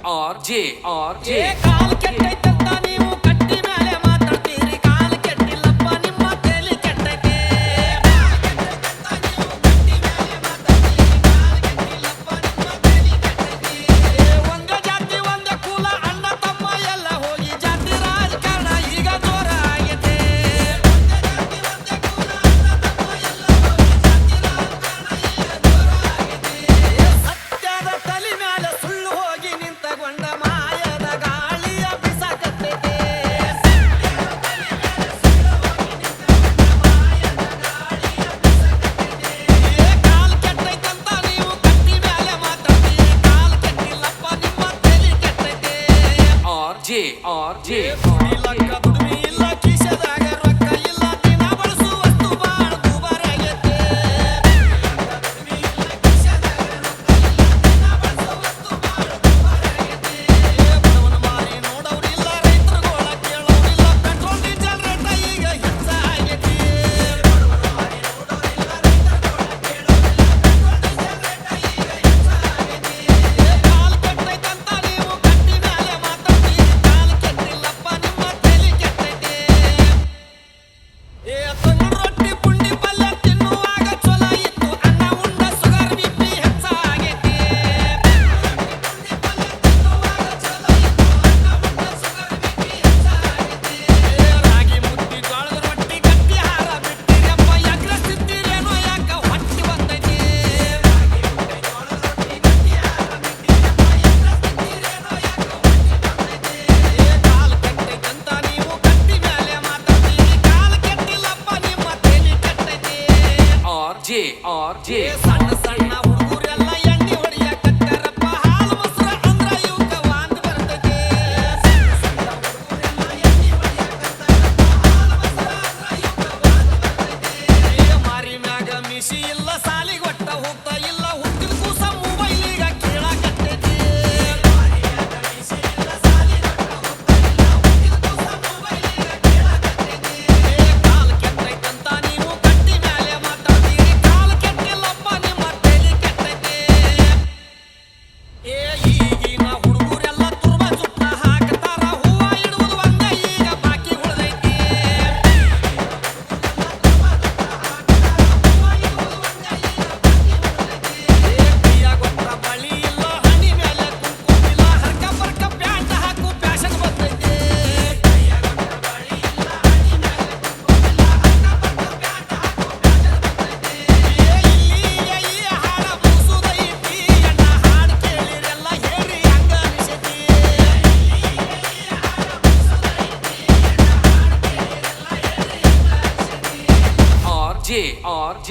ಕಾಲ್ ಕೆಟ್ಟೈತಂತ ನೀವು ಕಟ್ಟಿ ಮೇಲೆ ಮಾತಾಡ್ತೀರಿ, ಕಾಲ್ ಕೆಟ್ಟಿಲ್ಲಪ್ಪ ನಿಮ್ಮ ತೇಲಿ ಕೆಟ್ಟೈತೆ. ಒಂದ ಜಾತಿ ಒಂದ ಕುಲ ಅಣ್ಣ ತಮ್ಮ ಎಲ್ಲ ಹೋಗಿ ಜಾತಿ ರಾಜಕಾರಣ ಈಗ ಜೋರ ಆಗೈತೆ. ಸತ್ಯದ ತಲೆ ಮ್ಯಾಲ ಸುಳ್ಳು ಹೋಗಿ ನಿಂತಗೊಂಡ ಮಾಯದ ಗಾಳಿಯ ಬಿಸಾಕತ್ತೈತೆ. ಕಾಲ್ ಕೆಟ್ಟೈತಂತ ನೀವು ಕಟ್ಟಿ ಮ್ಯಾಲೆ ಮಾತಾಡ್ತೀರಿ, ಕಾಲ್ ಕೆಟ್ಟಿಲ್ಲಪ್ಪ ನಿಮ್ಮ ತೇಲಿ ಕೆಟ್ಟೈತೆ. ದುಡಿಲಕ್ಕ ದುಡಿಮೆ ಇಲ್ಲ, ಕಿಸೆದಾಗ ರೊಕ್ಕ ಇಲ್ಲ, ದಿನ ಬಳಸು ವಸ್ತು ಬಾಳ ದುಬಾರಿಯಾಗೈತೆ. ಬಡವನ ಮಾರಿ ನೋಡವ್ರಿಲ್ಲ, ರೈತರುಗಳ ಕೇಳೋರಿಲ್ಲ, ಪೆಟ್ರೋಲ್ ಡೀಸೆಲ್ ರೇಟ ಈಗ ಹೆಚ್ಚಾಗೈತಿ. ಕಾಲ್ ಕೆಟ್ಟೈತಂತ ನೀವು ಕಟ್ಟಿ ಮ್ಯಾಲೆ ಮಾತಾಡ್ತೀರಿ, ಕಾಲ್ ಕೆಟ್ಟಿಲ್ಲಪ್ಪ ನಿಮ್ಮ ತೇಲಿ ಕೆಟ್ಟೈತೆ. ತಂಗಳು ರೊಟ್ಟಿ ಪುಂಡಿ ಪಲ್ಯ ತಿನ್ನುವಾಗ ಚೊಲೋ ಇತ್ತು, ಅನ್ನ ಉಂಡ ಸುಗರ್ ಬಿಪಿ ಹೆಚ್ಚಾಗೈತಿ. ರಾಗಿ ಮುದ್ದಿ ಜೋಳದ ರೊಟ್ಟಿ ಗಟ್ಟಿ ಹಾರ ಬಿಟ್ಟಿರಪ್ಪ, ಎಗ್ರೆಸ್ ತಿಂತೀರೇನೋ ಯಾಕ ಹೊಟ್ಟಿ ಬಂದೈತಿ. ಕಾಲ್ ಕೆಟ್ಟೈತಂತ ನೀವು ಕಟ್ಟಿ ಮ್ಯಾಲೆ ಮಾತಾಡ್ತೀರಿ, ಕಾಲ್ ಕೆಟ್ಟಿಲ್ಲಪ್ಪ ನಿಮ್ಮ ತೇಲಿ ಕೆಟ್ಟೈತಿ. ಸಣ್ಣ ಸಣ್ಣ ಹುಡುಗರೆಲ್ಲ ಎಣ್ಣೆ ಹೊಡಿಯಕತ್ತಾರಪ್ಪ, ಹಾಲು ಮೊಸರು ಅಂದ್ರ ಇವಕ್ಕ ವಾಂತಿ ಬರ್ತೈತಿ. ಮಾರಿ ಮ್ಯಾಗ ಮಿಸಿ ಇಲ್ಲ, ಸಾಲಿಗೆ ಒಟ್ಟ ಹೋಗ್ತಾ ಇಲ್ಲ, ಹುಟ್ಟಿದ ಕೂಸ ಮೊಬೈಲಿಗ ಕೇಳಾಕತ್ತೈತಿ. ಕಾಲ್ ಕೆಟ್ಟೈತಂತ ನೀವು ಕಟ್ಟಿ ಮ್ಯಾಲೆ ಮಾತಾಡ್ತೀರಿ, ಕಾಲ್ ಕೆಟ್ಟಿಲ್ಲಪ್ಪ ನಿಮ್ಮ ತೇಲಿ ಕೆಟ್ಟೈತಿ. ಈಗಿನ ಹುಡುಗರೆಲ್ಲ ತುರ್ಬ ಸುತ್ತ ಹಾಕ್ತಾರ, ಹೂವ ಇಡುವುದು ಒಂದ ಈಗ ಬಾಕಿ ಉಳ್ದೈತಿ. ಕೈಯಾಗ ಒಟ್ಟ ಬಳಿ ಇಲ್ಲ, ಹಣಿ ಮ್ಯಾಲೆ ಕುಂಕುಮಿಲ್ಲ, ಹರ್ಕ ಬರ್ಕ ಪ್ಯಾಂಟ್ ಹಾಕು ಫ್ಯಾಷನ್ ಬಂದೈತಿ. ಇಲ್ಲಿಯ ಈ ಹಾಡ ಮುಗಿಸುದೈತಿ, ಎಣ್ಣ ಹಾಡ್ ಕೇಳಿರೆಲ್ಲ ಹೇಳ್ರಿ ಹಂಗ ಅನಿಸೈತಿ. RJ